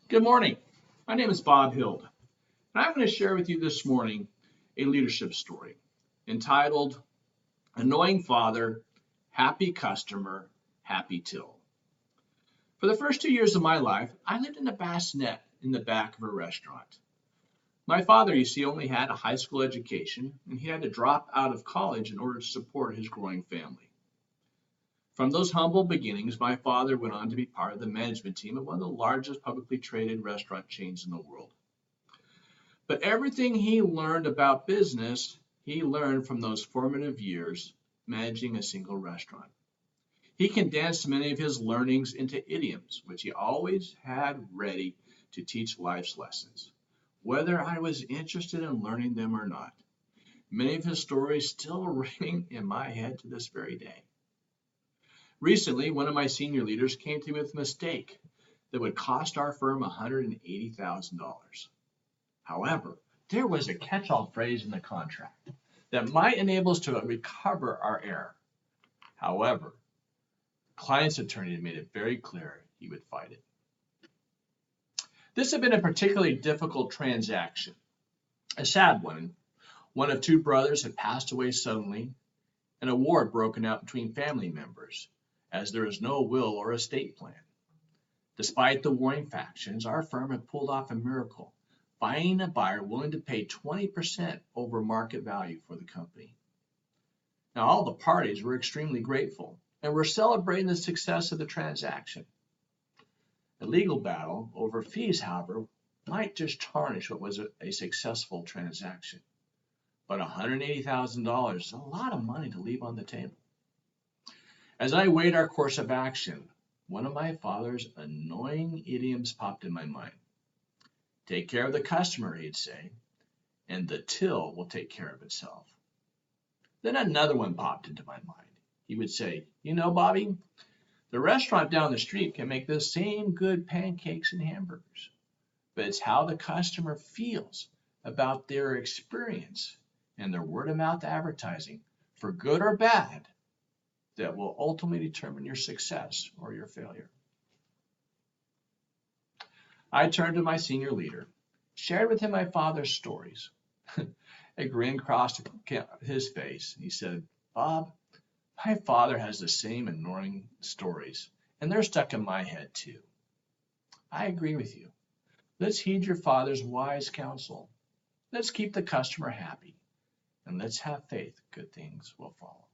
Good morning. My name is Bob Hild, and I'm going to share with you this morning a leadership story entitled Annoying Father, Happy Customer, Happy Till. For the first 2 years of my life, I lived in a bassinet in the back of a restaurant. My father, you see, only had a high school education, and he had to drop out of college in order to support his growing family. From those humble beginnings, my father went on to be part of the management team of one of the largest publicly traded restaurant chains in the world. But everything he learned about business, he learned from those formative years managing a single restaurant. He condensed many of his learnings into idioms, which he always had ready to teach life's lessons, whether I was interested in learning them or not. Many of his stories still ring in my head to this very day. Recently, one of my senior leaders came to me with a mistake that would cost our firm $180,000. However, there was a catch-all phrase in the contract that might enable us to recover our error. However, the client's attorney had made it very clear he would fight it. This had been a particularly difficult transaction, a sad one. One of two brothers had passed away suddenly, and a war had broken out between family members, as there is no will or estate plan. Despite the warring factions, our firm had pulled off a miracle, finding a buyer willing to pay 20% over market value for the company. Now, all the parties were extremely grateful and were celebrating the success of the transaction. A legal battle over fees, however, might just tarnish what was a successful transaction. But $180,000 is a lot of money to leave on the table. As I weighed our course of action, one of my father's annoying idioms popped in my mind. Take care of the customer, he'd say, and the till will take care of itself. Then another one popped into my mind. He would say, you know, Bobby, the restaurant down the street can make the same good pancakes and hamburgers, but it's how the customer feels about their experience and their word-of-mouth advertising, for good or bad, that will ultimately determine your success or your failure. I turned to my senior leader, shared with him my father's stories. A grin crossed his face. He said, Bob, my father has the same annoying stories, and they're stuck in my head too. I agree with you. Let's heed your father's wise counsel. Let's keep the customer happy, and let's have faith good things will follow.